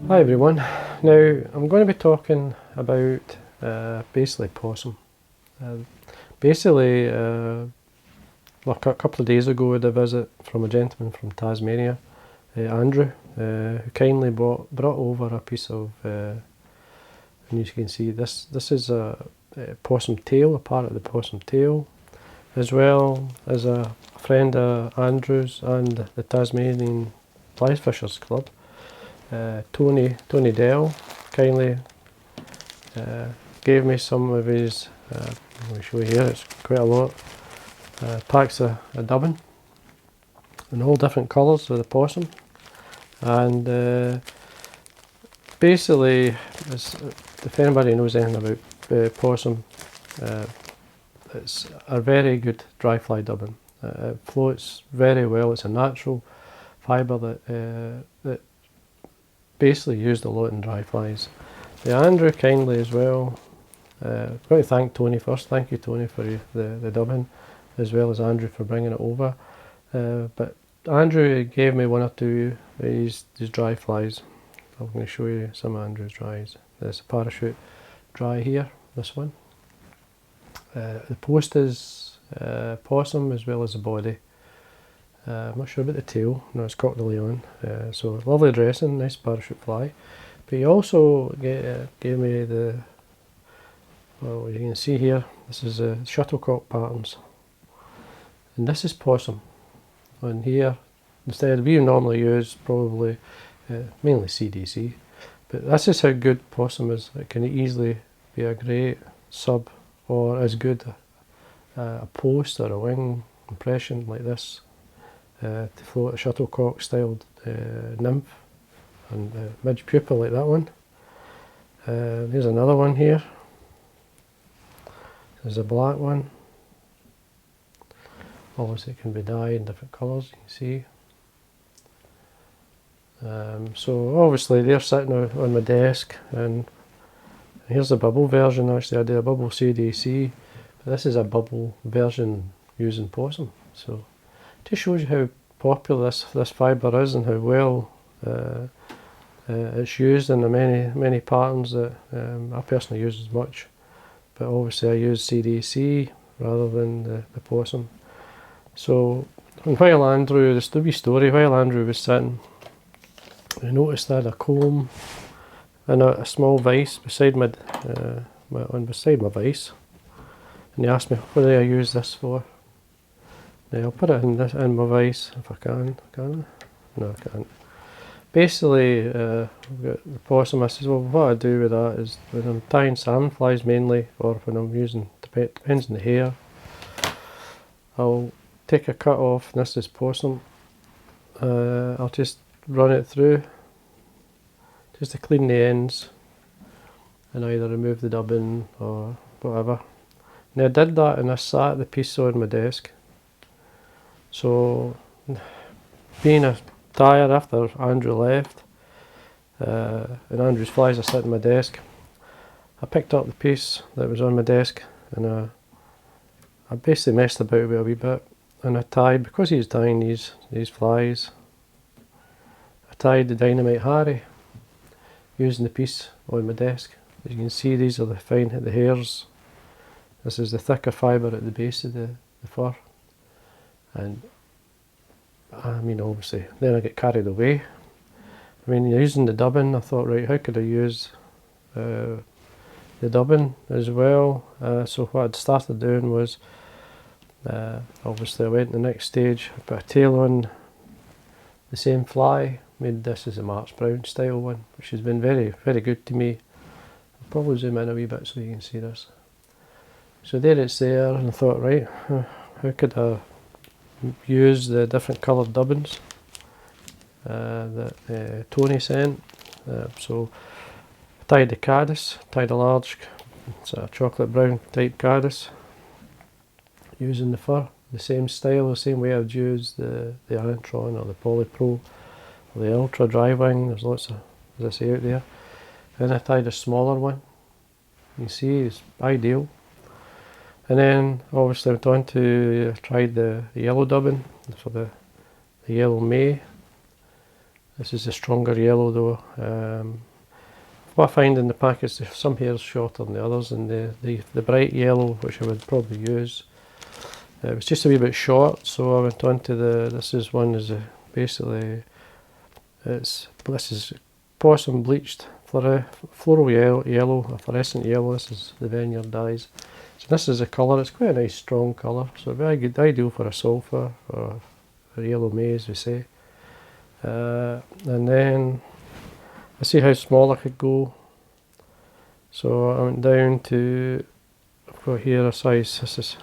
Hi everyone. Now I'm going to be talking about basically possum. Uh, like a couple of days ago, I had a visit from a gentleman from Tasmania, Andrew, who kindly brought over a piece of, and you can see this is a possum tail, a part of the possum tail, as well as a friend of Andrew's and the Tasmanian Fly Fishers Club. Tony Dell kindly gave me some of his, let me show you here, it's quite a lot, packs of dubbing in all different colours of the possum. And basically, if anybody knows anything about possum, it's a very good dry fly dubbing. It floats very well. It's a natural fibre that basically used a lot in dry flies. Andrew kindly as well. I've got to thank Tony first. Thank you, Tony, for the dubbing, as well as Andrew for bringing it over. But Andrew gave me one or two of his dry flies. I'm going to show you some of Andrew's dries. There's a parachute dry here, this one. The post is possum as well as the body. I'm not sure about the tail. No, it's Coq de Leon. So lovely dressing, nice parachute fly. But he also gave me the, well, you can see here, this is shuttlecock patterns. And this is possum. And here, instead we normally use probably mainly CDC. But this is how good possum is. It can easily be a great sub or as good a post or a wing impression like this. To float a shuttlecock styled nymph and midge pupa like that one. There's another one here. There's a black one. Obviously it can be dyed in different colours, you can see. So obviously they're sitting on my desk, and here's a bubble version. Actually I did a bubble CDC, but this is a bubble version using possum. So it just shows you how popular this fibre is and how well it's used in the many patterns that I personally use as much. But obviously I use CDC rather than the possum. So while Andrew, the wee story, while Andrew was sitting, I noticed I had a comb and a small vise beside my vise, and he asked me what do I use this for. Now I'll put it in my vise if I can. Can I? No, I can't. Basically, I've got the possum. I says, well, what I do with that is when I'm tying salmon flies mainly, or when I'm using, depends on the hair, I'll take a cut off, and this is possum. I'll just run it through, just to clean the ends, and either remove the dubbing or whatever. Now I did that, and I sat the piece on my desk. So, being a tired after Andrew left, and Andrew's flies are sitting on my desk, I picked up the piece that was on my desk, and I basically messed about with it a wee bit, and I tied, because he's tying these flies, I tied the Dynamite Harry using the piece on my desk. As you can see, these are the hairs. This is the thicker fibre at the base of the fur. And I mean, obviously, then I get carried away. I mean, using the dubbing, I thought, right, how could I use the dubbing as well? So what I'd started doing was, obviously I went to the next stage, I put a tail on the same fly, made this as a Marks Brown style one, which has been very, very good to me. I'll probably zoom in a wee bit so you can see this. So there it's there, and I thought, right, how could I use the different coloured dubbings that Tony sent. So I tied the caddis, tied a large sort of chocolate brown type caddis using the fur, the same style, the same way I'd use the Anatron or the Polypro or the Ultra Dry Wing. There's lots of, as I say, out there. Then I tied a smaller one. You see, it's ideal. And then obviously I went on to tried the yellow dubbing for the yellow May. This is a stronger yellow though. What I find in the packets, some hairs shorter than the others, and the bright yellow, which I would probably use, it was just a wee bit short, so I went on to this is one is basically, this is Possum bleached floral yellow, a fluorescent yellow. This is the Vineyard dyes. So this is the colour. It's quite a nice strong colour, so very good, ideal for a sulphur or a yellow maize, we say. And then I see how small I could go, so I went down to, I've got here a size, this is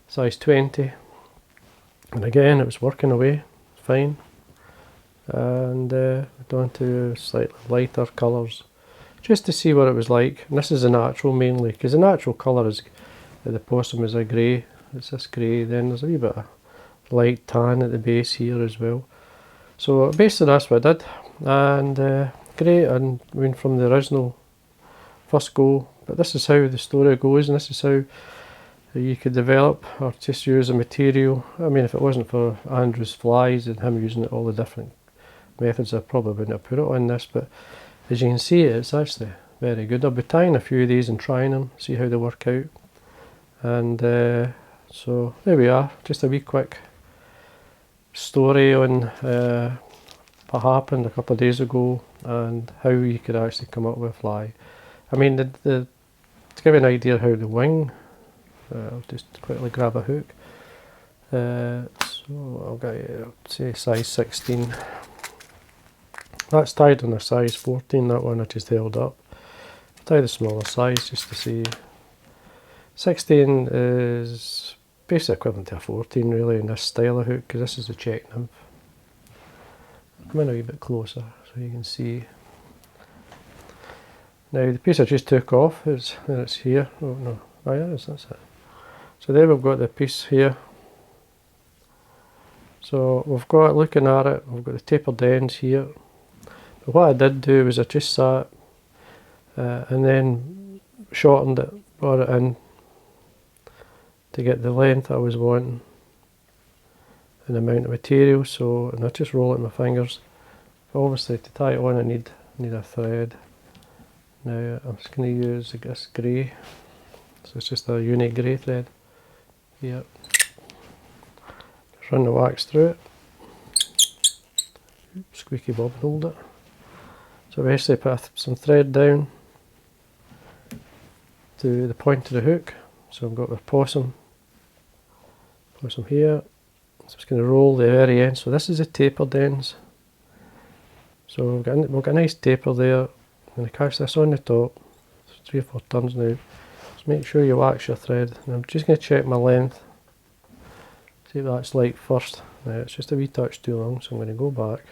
size 20, and again it was working away fine, and went on to slightly lighter colours just to see what it was like. And this is the natural mainly, because the natural colour is, the possum is a grey, it's this grey, then there's a wee bit of light tan at the base here as well. So basically that's what I did, and great, and I mean from the original first go, but this is how the story goes, and this is how you could develop or just use a material. I mean, if it wasn't for Andrew's flies and him using all the different methods, I probably wouldn't have put it on this, but as you can see, it's actually very good. I'll be tying a few of these and trying them, see how they work out. And so there we are, just a wee quick story on what happened a couple of days ago and how you could actually come up with a fly. I mean, to give you an idea how the wing, I'll just quickly grab a hook. So I'll get, say, size 16. That's tied on a size 14, that one I just held up. I'll tie the smaller size just to see. 16 is basically equivalent to a 14 really in this style of hook, because this is the check nymph. Come in a wee bit closer so you can see. Now the piece I just took off is it's here. Oh no, oh yeah, that's it. So there we've got the piece here. So we've got, looking at it, we've got the tapered ends here. But what I did do was I just sat and then shortened it, brought it in to get the length I was wanting and the amount of material. So, and I just roll it in my fingers. Obviously to tie it on I need a thread. Now I'm just going to use this grey, so it's just a unique grey thread here. Just run the wax through it. Squeaky bob and hold it. So basically put some thread down to the point of the hook. So I've got the possum here. So I'm just going to roll the very end. So this is the tapered ends. So we've got a nice taper there. I'm going to catch this on the top. It's 3 or 4 turns now. Just make sure you wax your thread. And I'm just going to check my length. See what that's like first. Now it's just a wee touch too long, so I'm going to go back.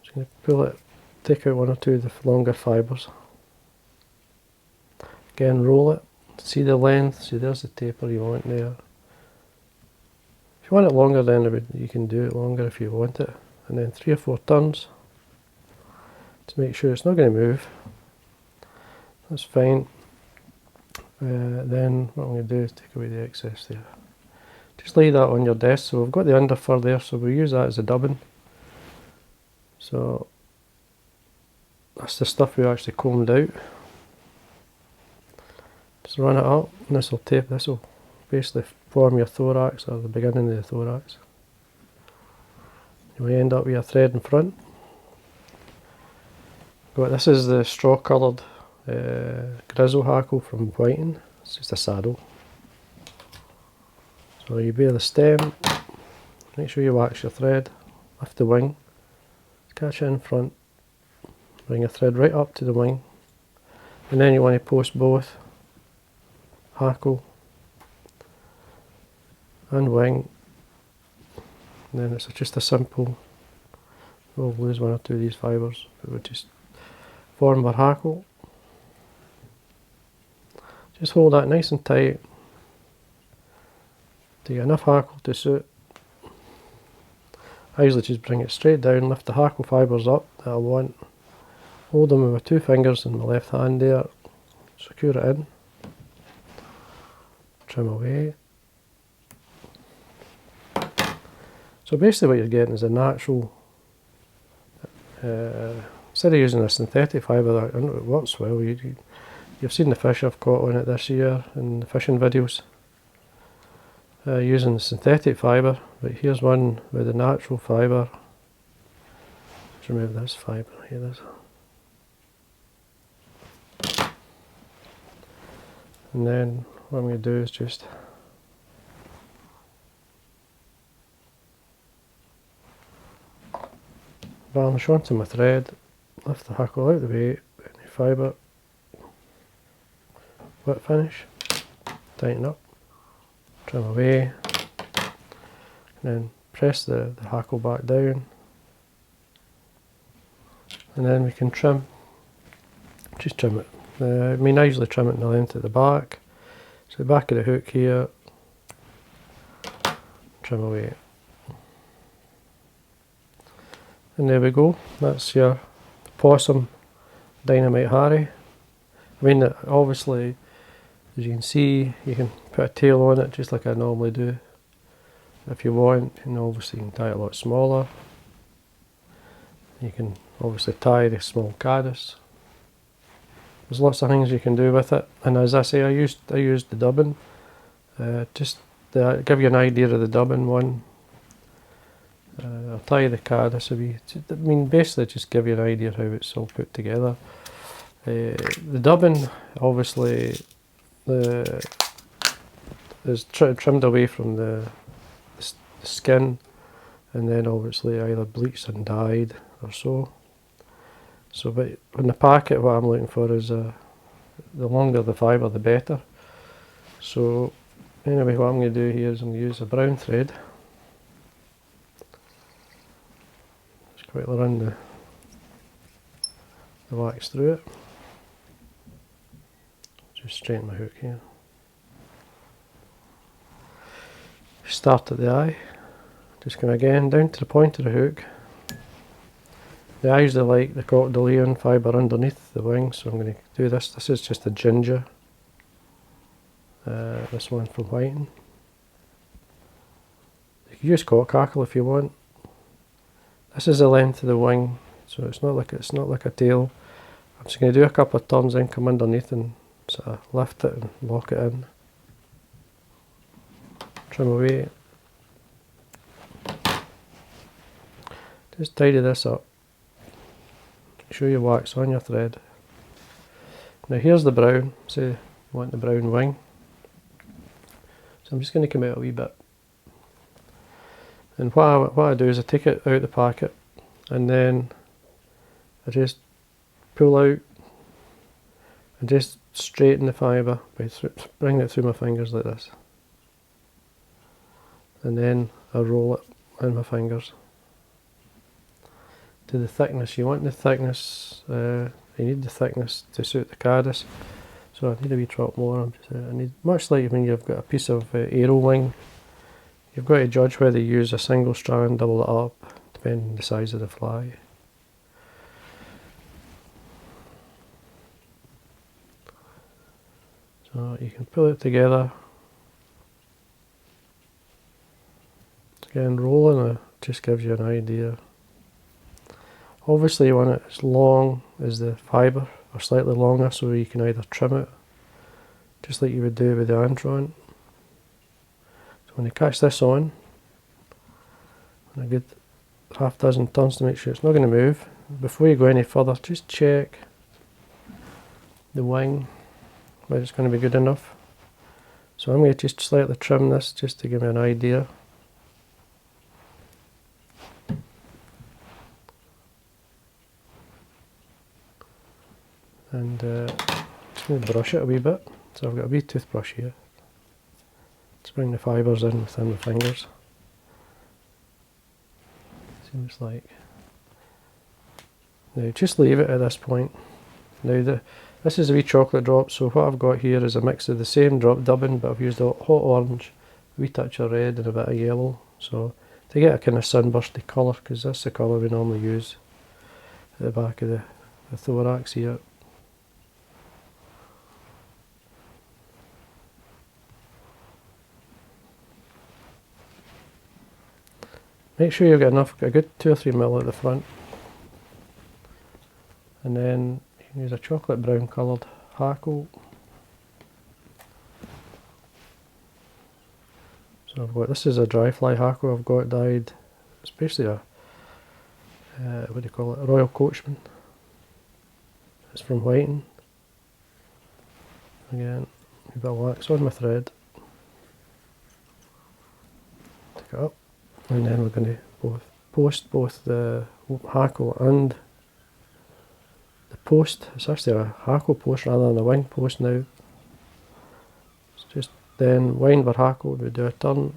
Just going to pull it, take out 1 or 2 of the longer fibres. Again, roll it. See the length. See, there's the taper you want there. If you want it longer, then you can do it longer if you want it. And then 3 or 4 turns to make sure it's not going to move. That's fine. Then what I'm going to do is take away the excess there. Just lay that on your desk. So we've got the underfur there, so we'll use that as a dubbing. So that's the stuff we actually combed out. Just run it up, and this will basically form your thorax, or the beginning of the thorax. You end up with a thread in front. But this is the straw coloured grizzle hackle from Whiting. It's just a saddle. So you bear the stem, make sure you wax your thread, lift the wing, catch it in front, bring your thread right up to the wing, and then you want to post both hackle and wing. And then it's just a simple, we'll lose 1 or 2 of these fibres, but we'll just form our hackle. Just hold that nice and tight to get enough hackle to suit. I usually just bring it straight down, lift the hackle fibres up that I want, hold them with my 2 fingers in my left hand there, secure it in, trim away. So basically what you're getting is a natural, instead of using a synthetic fibre, I know it works well. You've seen the fish I've caught on it this year in the fishing videos, using the synthetic fibre, but here's one with the natural fibre. Let's remove this fibre here. And then what I'm going to do is just varnish onto my thread, lift the hackle out of the way, any fibre, wet finish, tighten up, trim away, and then press the hackle back down, and then we can trim, just trim it. I mean, I usually trim it in the length at the back, so the back of the hook here, trim away. And there we go, that's your Possum Dynamite Harry. I mean, obviously, as you can see, you can put a tail on it just like I normally do if you want, and obviously you can tie it a lot smaller. You can obviously tie the small caddis. There's lots of things you can do with it, and as I say, I used the dubbing, just to give you an idea of the dubbing one. I'll tie the caddis a wee, I mean basically just give you an idea of how it's all put together. The dubbing obviously is trimmed away from the skin, and then obviously either bleached and dyed or so. So but in the packet what I'm looking for is the longer the fibre the better. So anyway, what I'm going to do here is I'm going to use a brown thread. Just quickly run the wax through it. Just straighten my hook here. Start at the eye. Just come again down to the point of the hook. I usually like the crocodilian fibre underneath the wing, so I'm going to do this. This is just a ginger. This one from whiting. You can use cockhackle if you want. This is the length of the wing, so it's not like a tail. I'm just going to do a couple of turns, then come underneath and sort of lift it and lock it in. Trim away. Just tidy this up. Show your wax on your thread. Now here's the brown, say you want the brown wing. So I'm just going to come out a wee bit. And what I do is I take it out the packet, and then I just pull out and just straighten the fibre by bringing it through my fingers like this. And then I roll it in my fingers to the thickness. You want the thickness, you need the thickness to suit the caddis. So I need a wee drop more. I need, much like when you've got a piece of arrow wing, you've got to judge whether you use a single strand, double it up, depending on the size of the fly. So you can pull it together. Again, rolling it just gives you an idea. Obviously you want it as long as the fibre, or slightly longer, so you can either trim it, just like you would do with the Antron. So when you catch this on, a good half dozen turns to make sure it's not going to move. Before you go any further, just check the wing, whether it's going to be good enough. So I'm going to just slightly trim this just to give me an idea. And just going to brush it a wee bit. So I've got a wee toothbrush here. Let's bring the fibres in within the fingers. Seems like. Now just leave it at this point. Now this is a wee chocolate drop, so what I've got here is a mix of the same dubbing, but I've used a hot orange, a wee touch of red and a bit of yellow. So to get a kind of sunbursty colour, because that's the colour we normally use at the back of the thorax here. Make sure you've got a good 2 or 3 mil at the front, and then you can use a chocolate brown coloured hackle. So I've got, this is a dry fly hackle I've got dyed. It's basically a what do you call it? A Royal Coachman. It's from Whiting. Again, a bit of wax on my thread. Take it up, and then we're going to post both the hackle and the post. It's actually a hackle post rather than a wing post now. It's just then wind our hackle, we do a turn,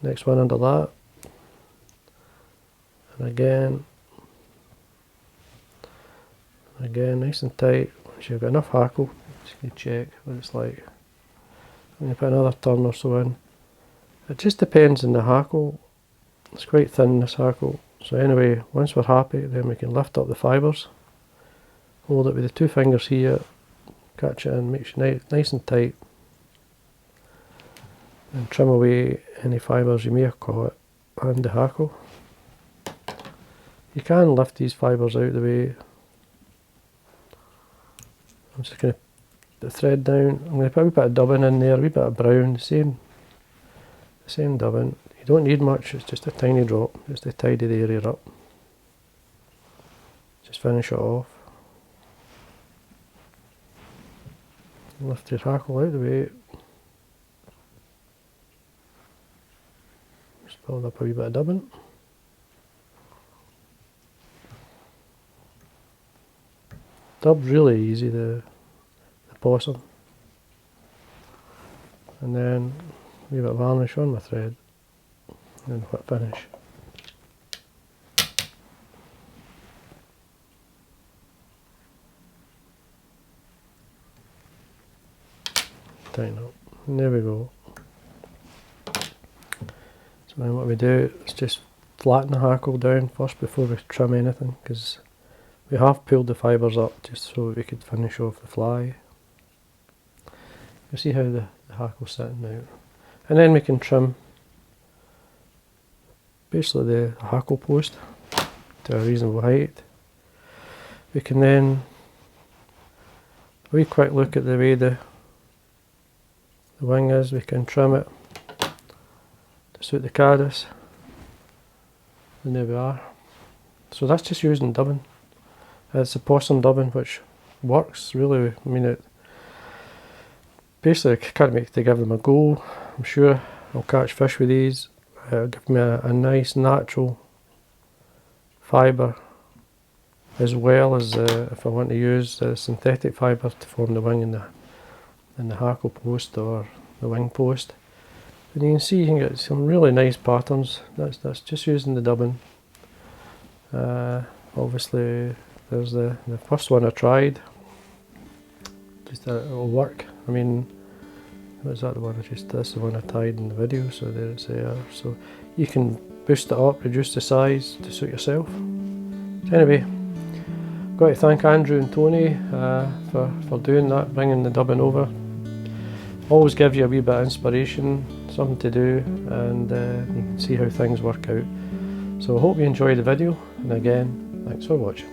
next one under that, and again nice and tight. Once you've got enough hackle, you check what it's like, and you put another turn or so in. It just depends on the hackle. It's quite thin, this hackle, so anyway, once we're happy, then we can lift up the fibres, hold it with the 2 fingers here, catch it in, make sure nice and tight, and trim away any fibres you may have caught and the hackle. You can lift these fibres out of the way. I'm just going to put the thread down. I'm going to put a wee bit of dubbing in there, a wee bit of brown, the same dubbing. You don't need much, it's just a tiny drop, just to tidy the area up. Just finish it off. Lift your hackle out of the way. Just build up a wee bit of dubbing. Dub's really easy, the possum. And then a wee bit of varnish on my thread, and then finish. Tighten up. And there we go. So then what we do is just flatten the hackle down first before we trim anything, because we have pulled the fibres up just so we could finish off the fly. You see how the hackle's sitting now. And then we can trim basically the hackle post to a reasonable height. We can then a wee quick look at the way the wing is. We can trim it to suit the caddis, and there we are. So that's just using dubbing. It's a possum dubbing which works really. I mean, it basically I can't wait to give them a go. I'm sure I'll catch fish with these. It'll give me a nice natural fibre, as well as if I want to use synthetic fibre to form the wing in the hackle post or the wing post. And you can see you can get some really nice patterns. That's just using the dubbing. Obviously there's the first one I tried. Just it'll work. I mean, was that the one that's the one I tied in the video, so there it's there. So you can boost it up, reduce the size to suit yourself. So anyway, got to thank Andrew and Tony for doing that, bringing the dubbing over. Always gives you a wee bit of inspiration, something to do, and you can see how things work out. So I hope you enjoy the video, and again, thanks for watching.